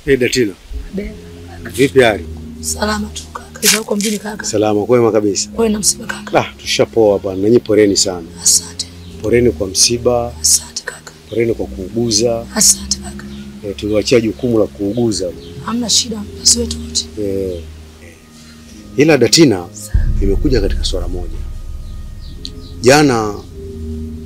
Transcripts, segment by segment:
Datina. Vipi hali? Salama tu kaka. Hizo uko mjini kaka? Salama, kwema kabisa. Wewe na msiba kaka? Tushapoa bwana. Nanyi poreni sana. Asante. Poreni kwa msiba. Asante kaka. Poreni kwa kuuguza. Asante kaka. Tuliwaachia jukumu la kuuguza. Hamna shida, basi wetu wote. Ila Datina imekuja katika swala moja. Jana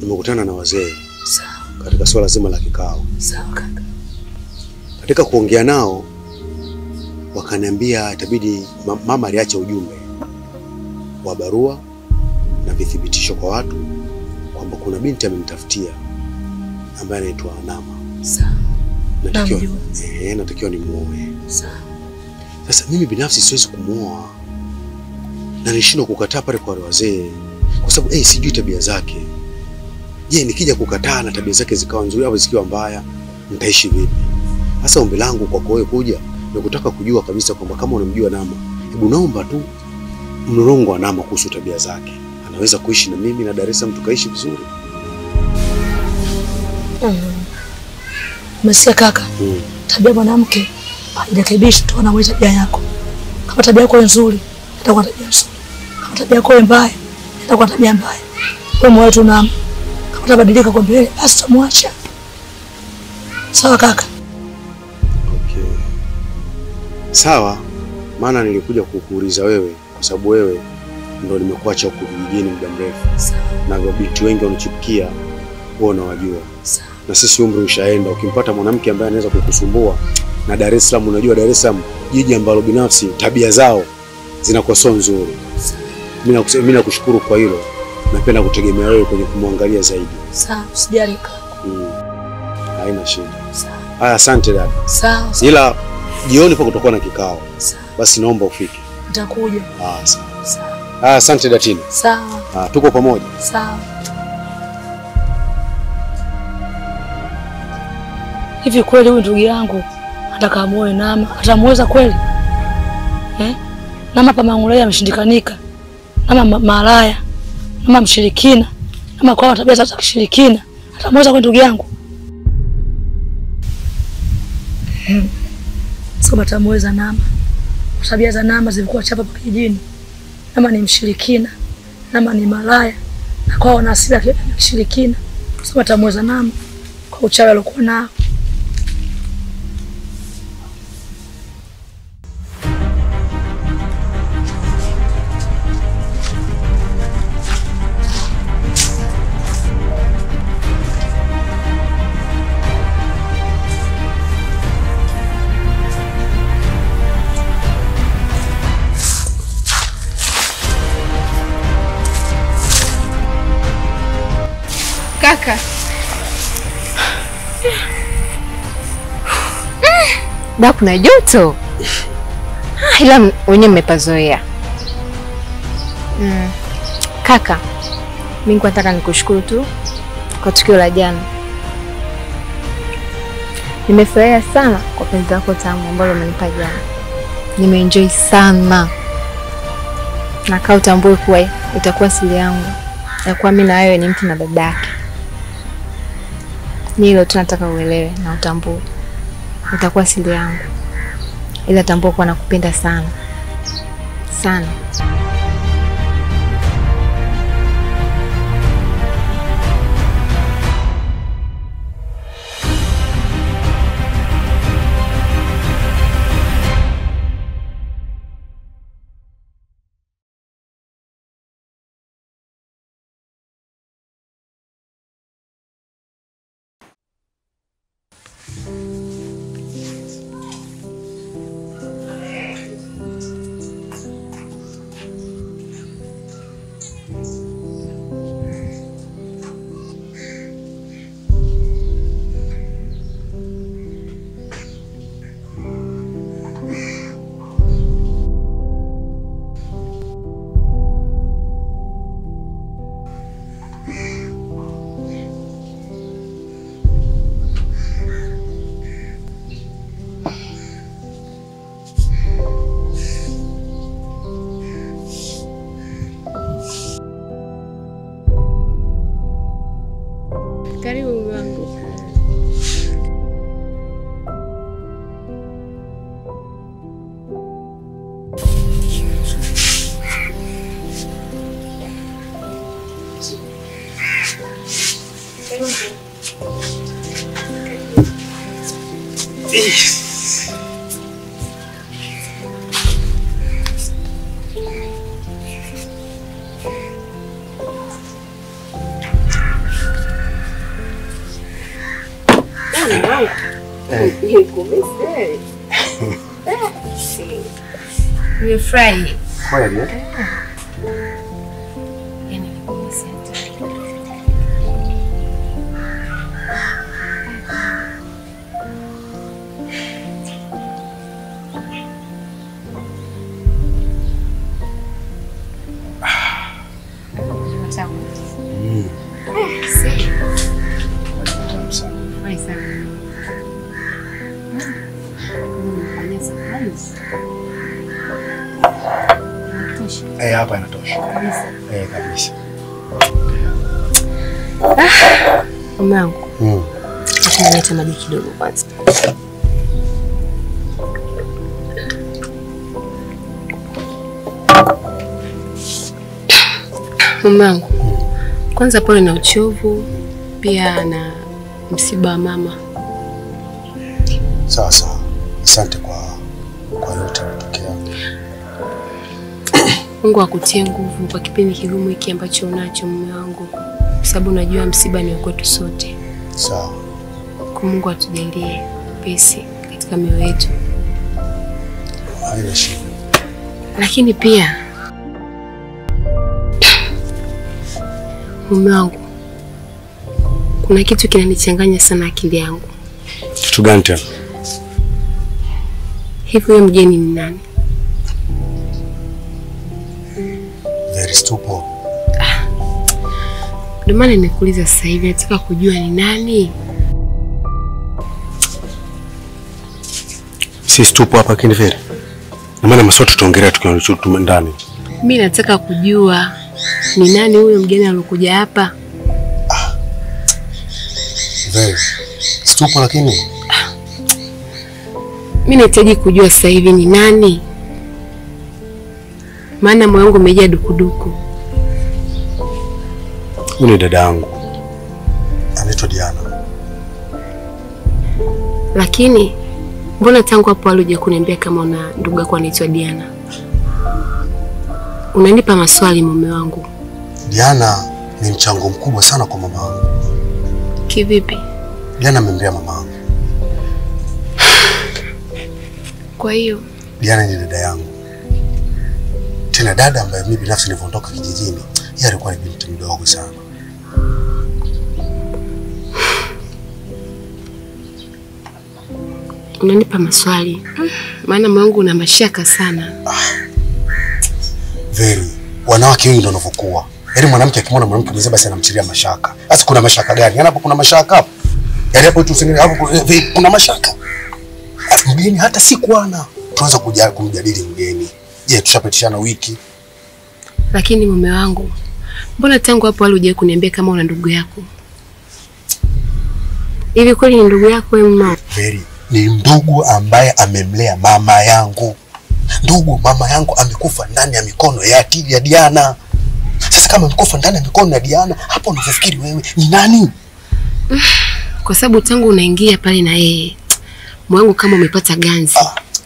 nimekutana na wazee. Sawa. Katika swala zima la kikao. Sawa kaka. Katika kuongea nao wakaniambia itabidi mama aliacha ujumbe wa barua na vithibitisho kwa watu kwamba kuna binti amenitafutia ambaye anaitwa Nama. Sawa. Natakiwa nimuoe. Sawa. Sasa mimi binafsi siwezi kumuoa. Na nishindwa kukataa pale kwa wazee kwa sababu sijui tabia zake. Je, nikija kukataa na tabia zake zikawa nzuri au zikiwa mbaya, nitaishi vipi? Sasa ombi langu kwa wewe kuja ni kutaka kujua kabisa kwamba kama unamjua Nama, hebu naomba tu mlolongo wa Nama kuhusu tabia zake. Anaweza kuishi na mimi na Dar es Salaam tukaishi vizuri. Umesikia kaka? Tabia mwanamke hairekebishwi tu na tabia yako. Kama tabia yako nzuri, itakuwa tabia nzuri. Kama tabia yako mbaya, itakuwa tabia mbaya. Wewe moyo tu Nama. Kama utabadilika kwa mbele, basi tumwacha. Sawa kaka? Okay. Sawa, maana nilikuja kukuuliza wewe kwa sababu wewe ndio nimekuacha huko vijijini muda mrefu. Sawa. Na wabinti wengi wanachipukia wao unawajua. Sawa. Na sisi umri ushaenda, ukimpata mwanamke ambaye anaweza kukusumbua na Dar es Salaam, unajua Dar es Salaam jiji ambalo binafsi tabia zao zinakuwa sio nzuri. Mimi nakushukuru kwa hilo. Napenda kutegemea wewe kwenye kumwangalia zaidi. Sawa, usijali kaka. Haina shida. Sawa. Asante dada. Sawa. Ila jioni pa kutakuwa na kikao. Sawa. Basi naomba ufike. Nitakuja. Sawa. Sawa. Asante Datina. Sawa. Tuko pamoja. Sawa. Hivi kweli huyu ndugu yangu ataka muoe Nama? Atamweza kweli? Nama Pamangulai ameshindikanika. Nama malaya. Nama mshirikina. Nama kwa tabia za kishirikina. Atamweza kweli ndugu yangu? Sio atamweza Nama. Tabia za Nama zilikuwa chapa pa kijijini. Nama ni mshirikina. Nama ni malaya. Na kwa wana asili ya kishirikina. Sio atamweza Nama kwa uchawi aliokuwa nao. Kaka. Da kuna joto. Ila wenyewe mmepazoea. Kaka, mimi nataka nikushukuru tu kwa tukio la jana. Nimefurahia sana kwa penzi lako tamu ambalo umenipa jana. Nimeenjoy sana. Na kaa utambue kuwa itakuwa siri yangu. Ya kuwa mimi na wewe ni mtu na dadake. Ni hilo tunataka uelewe na utambue. Utakuwa siri yangu. Ila tambua kuwa nakupenda sana. Sana. Karibu wangu. Nimefurahi. Kweli? Hapa inatosha. Kabisa. Mamangu. Acha maji kidogo kwanza. Mamangu. Kwanza pole na uchovu, pia na msiba wa mama. Sasa, asante kwa yote yalotokea. Mungu akutie nguvu kwa kipindi kigumu hiki ambacho unacho mume wangu. Kwa sababu najua msiba ni kwetu sote. Sawa. Kwa Mungu atujalie pesi katika mioyo yetu. Haina shida. Lakini pia mume wangu, kuna kitu kinanichanganya sana akili yangu. Kitu gani tena? Hivi wewe mgeni ni nani? Very stupid. Ndio maana nimekuuliza sasa hivi, nataka kujua ni nani. Si stupid hapa kinivere. Na maana maswali tutaongelea tukiwa ndani. Mimi nataka kujua ni nani huyo mgeni aliyokuja hapa. Very stupid lakini. Mimi nahitaji kujua sasa hivi ni nani. Maana moyo wangu umejaa dukuduku. Huyu ni dada yangu. Anaitwa Diana. Lakini mbona tangu hapo aluje kuniambia kama una ndugu yako anaitwa Diana? Unanipa maswali mume wangu. Diana ni mchango mkubwa sana kwa mama yangu. Kivipi? Diana amemlea mama yangu. Kwa hiyo Diana ni dada yangu. Tena dada ambaye mimi binafsi nilipoondoka kijijini, yeye alikuwa ni binti mdogo sana. Unanipa maswali. Maana moyo wangu una mashaka sana. Very. Wanawake wengi ndio wanavyokuwa. Yaani mwanamke akimwona mwanamke mzee basi anamchilia mashaka. Sasa kuna mashaka gani? Yaani hapo kuna mashaka hapo. Yaani hapo tu singine hapo kuna mashaka. Mgeni hata si kuana. Tuanza kumjadili mgeni. Je, tushapitishana wiki? Lakini mume wangu, mbona tangu hapo aluje kuniambia kama una ndugu yako? Hivi kweli ni ndugu yako wewe mama? Very. Ni ndugu ambaye amemlea mama yangu. Ndugu, mama yangu amekufa ndani ya mikono ya Diana. Sasa kama amekufa ndani ya mikono ya Diana, hapo unafikiri wewe ni nani? Kwa sababu tangu unaingia pale na yeye, moyo wangu kama umepata ganzi.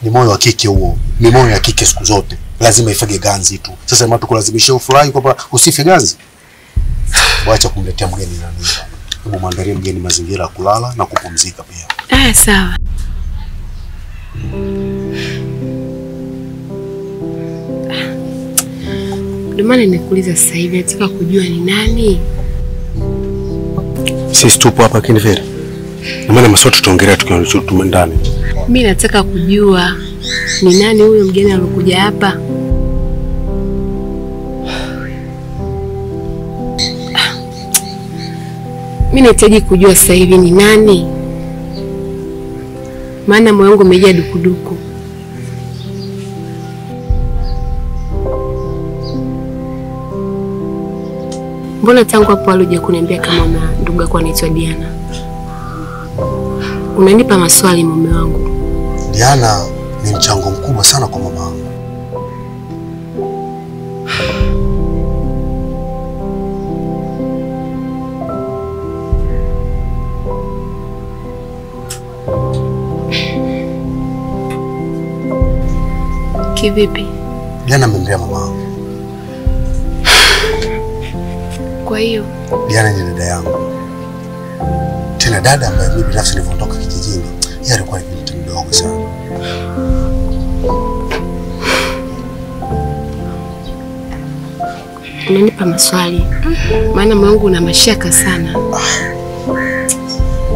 Ni moyo wa kike huo. Ni moyo wa kike siku zote. Lazima ifage ganzi tu. Sasa mtu kulazimisha ufurahi kwamba usife ganzi. Waacha kumletea mgeni nani. Hebu muandalie mgeni mazingira ya kulala na kupumzika pia. Sawa. Ndio maana nimekuuliza sasa hivi, nataka kujua ni nani. Sisi tupo hapa kinivere. Na maana maswali tutaongelea tukiwa ndani. Mimi nataka kujua ni nani huyo mgeni aliyokuja hapa. Mimi nahitaji kujua sasa hivi ni nani. Maana moyo wangu umejaa dukuduku. Mbona tangu hapo aluje kuniambia kama una ndugu yako anaitwa Diana? Unanipa maswali mume wangu. Diana ni mchango mkubwa sana kwa mama yangu. Kivipi? Diana amemlea mama wangu. Kwa hiyo Diana ni dada yangu. Tena dada ambaye mimi binafsi nilipotoka kijijini, yeye alikuwa ni mtu mdogo sana. unanipa maswali. Maana moyo wangu una mashaka sana.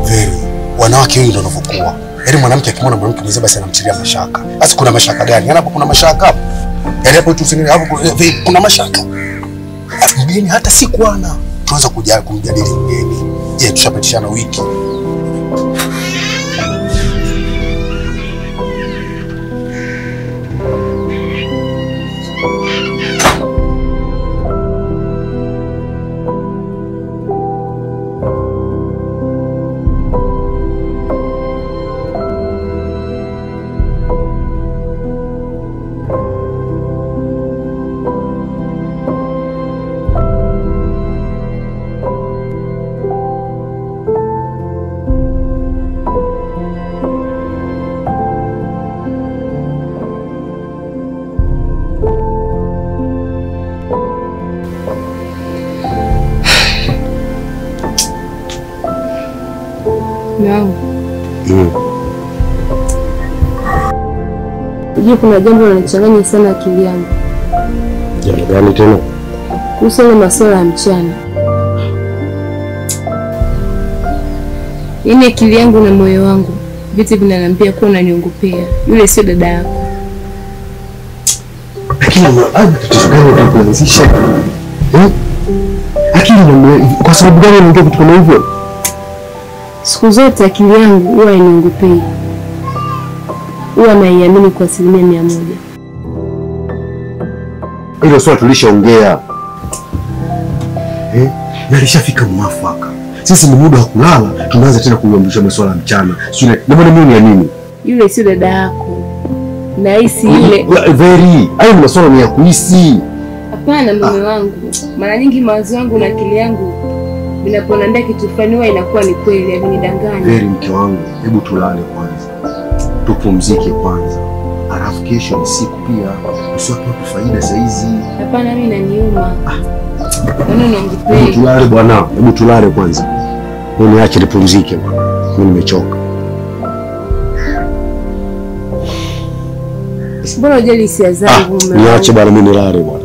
Veri, wanawake wengi ndio wanavyokuwa. Yaani mwanamke akimwona mwanamke mzee basi anamtilia mashaka. Sasa kuna mashaka gani? Yaani hapo kuna mashaka hapo. Yaani hapo tu usini hapo kuna mashaka. Mgeni hata si kuana. Tuanza kumjadili mgeni. Je, tushapitishana wiki? Unajua kuna jambo linanichanganya sana akili yangu. Jambo gani tena? Kuhusu ile masuala ya mchana. Yaani akili yangu na moyo wangu vitu vinaniambia kuwa unaniongopea. Yule sio dada yako. Lakini tatizo gani utakuanzisha? Akili kwa sababu gani unaongea vitu kama hivyo? Siku zote akili yangu huwa iniongopei. Huwa naiamini kwa 100%. Hilo swala tulishaongea. Na lishafika mwafaka. Sisi ni muda wa kulala, tunaanza tena kuambisha masuala ya mchana. Sio na mbona mimi niamini? Yule sio dada yako. Nahisi yule. Very. Hayo ni masuala ya kuhisi. Hapana mume wangu. Mara nyingi mawazo yangu na akili yangu ninaponiambia kitu fulani huwa inakuwa ni kweli, havinidanganya. Very mke wangu, hebu tulale kwanza. Tupumzike kwanza. Alafu kesho ni siku pia. Usiwape faida saa hizi. Hapana mimi inaniuma. Mbona unaongopea? Tulale bwana, hebu tulale kwanza. Mimi niache nipumzike bwana. Mimi nimechoka. Mbona unajali hisia zangu mume wangu? Niache bwana mimi nilale bwana.